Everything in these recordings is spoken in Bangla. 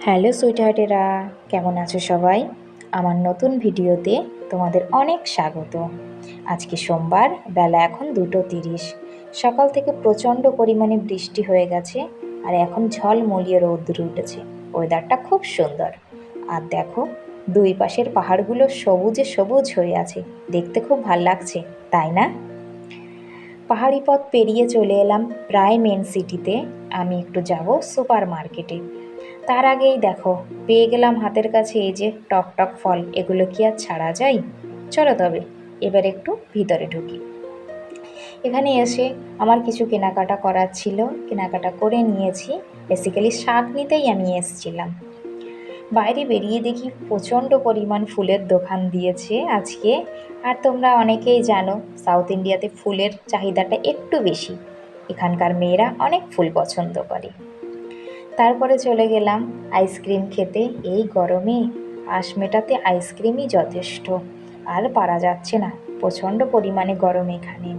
হ্যালো সুইটহার্টেরা, কেমন আছো সবাই? আমার নতুন ভিডিওতে তোমাদের অনেক স্বাগত। আজকে সোমবার, বেলা এখন 2:30। সকাল থেকে প্রচণ্ড পরিমাণে বৃষ্টি হয়ে গেছে আর এখন ঝলমলিয়ে রৌদ্র উঠেছে। ওয়েদারটা খুব সুন্দর। আর দেখো, দুই পাশের পাহাড়গুলো সবুজে সবুজ হয়ে আছে, দেখতে খুব ভাল লাগছে, তাই না? পাহাড়ি পথ পেরিয়ে চলে এলাম প্রায় মেন সিটিতে। আমি একটু যাব সুপার মার্কেটে। তার আগেই দেখো, পেয়ে গেলাম হাতের কাছে এই যে টক টক ফল। এগুলো কি আর ছাড়া যায়? চলো তবে এবার একটু ভিতরে ঢুকি। এখানে এসে আমার কিছু কেনাকাটা করার ছিল, কেনাকাটা করে নিয়েছি। বেসিক্যালি শাক নিতেই আমি এসেছিলাম। বাইরে বেরিয়ে দেখি প্রচণ্ড পরিমাণ ফুলের দোকান দিয়েছে আজকে। আর তোমরা অনেকেই জানো, সাউথ ইন্ডিয়াতে ফুলের চাহিদাটা একটু বেশি। এখানকার মেয়েরা অনেক ফুল পছন্দ করে। তারপরে চলে গেলাম আইসক্রিম খেতে। এই গরমে আঁশ মেটাতে আইসক্রিমই যথেষ্ট, আর পারা যাচ্ছে না, প্রচণ্ড পরিমাণে গরম এখানে।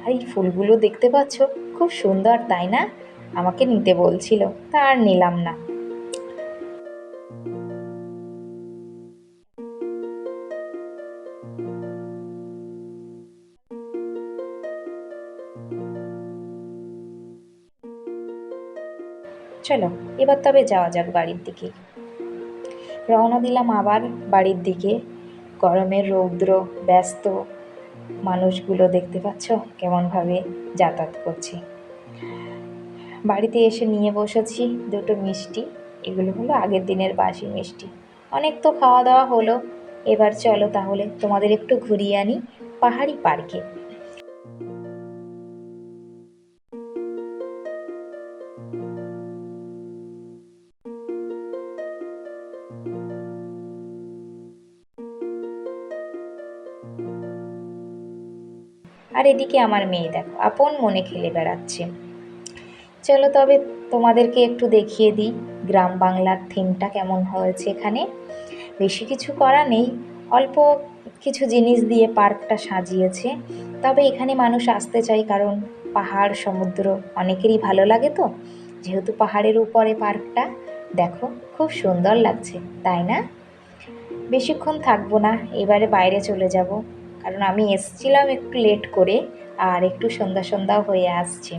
আর এই ফুলগুলো দেখতে পাচ্ছ, খুব সুন্দর তাই না? আমাকে নিতে বলছিল, তা আর নিলাম না। চলো এবার তবে যাওয়া যাক বাড়ির দিকে। রওনা দিলাম আবার বাড়ির দিকে। গরমের রৌদ্র, ব্যস্ত মানুষগুলো দেখতে পাচ্ছ কেমনভাবে যাতায়াত করছে। বাড়িতে এসে নিয়ে বসেছি দুটো মিষ্টি। এগুলো হলো আগের দিনের বাসি মিষ্টি। অনেক তো খাওয়া দাওয়া হলো, এবার চলো তাহলে তোমাদের একটু ঘুরিয়ে আনি পাহাড়ি পার্কে। আর এদিকে আমার মেয়ে দেখো আপন মনে খেলে বেড়াচ্ছে। চলো তবে তোমাদেরকে একটু দেখিয়ে দিই গ্রাম বাংলার থিমটা কেমন হয়েছে এখানে। বেশি কিছু করা নেই, অল্প কিছু জিনিস দিয়ে পার্কটা সাজিয়েছে। তবে এখানে মানুষ আসতে চায় কারণ পাহাড় সমুদ্র অনেকেরই ভালো লাগে, তো যেহেতু পাহাড়ের উপরে পার্কটা, দেখো খুব সুন্দর লাগছে তাই না? বেশিক্ষণ থাকবো না, এবারে বাইরে চলে যাব, কারণ আমি এসছিলাম একটু লেট করে, আর একটু সন্ধ্যা সন্ধ্যাও হয়ে আসছে।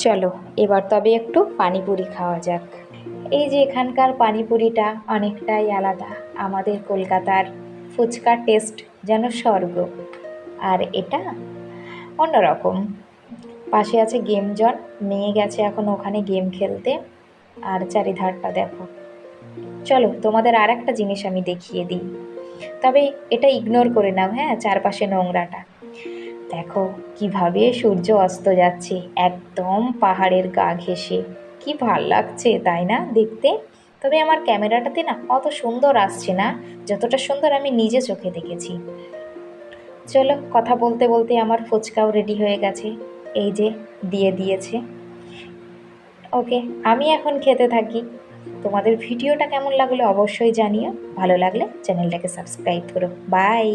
চলো এবার তবে একটু পানিপুরি খাওয়া যাক। এই যে এখানকার পানিপুরিটা অনেকটাই আলাদা। আমাদের কলকাতার ফুচকার টেস্ট যেন স্বর্গ, আর এটা অন্যরকম। পাশে আছে গেম জোন, মেয়ে গেছে এখন ওখানে গেম খেলতে। আর চারিধারটা দেখো। চলো তোমাদের আর একটা জিনিস আমি দেখিয়ে দিই, তবে এটা ইগনোর করে নাও, হ্যাঁ, চারপাশে নোংরাটা। দেখো কিভাবে সূর্য অস্ত যাচ্ছে একদম পাহাড়ের গা ঘেঁষে। কি ভাল লাগছে তাই না দেখতে? তবে আমার ক্যামেরাটাতে না অত সুন্দর আসছে না, যতটা সুন্দর আমি নিজে চোখে দেখেছি। চলো কথা বলতে বলতে আমার ফুচকাও রেডি হয়ে গেছে, এই যে দিয়ে দিয়েছে। ওকে, আমি এখন খেতে থাকি। তোমাদের ভিডিওটা কেমন লাগলো অবশ্যই জানিও। ভালো লাগলে চ্যানেলটাকে সাবস্ক্রাইব করো। বাই।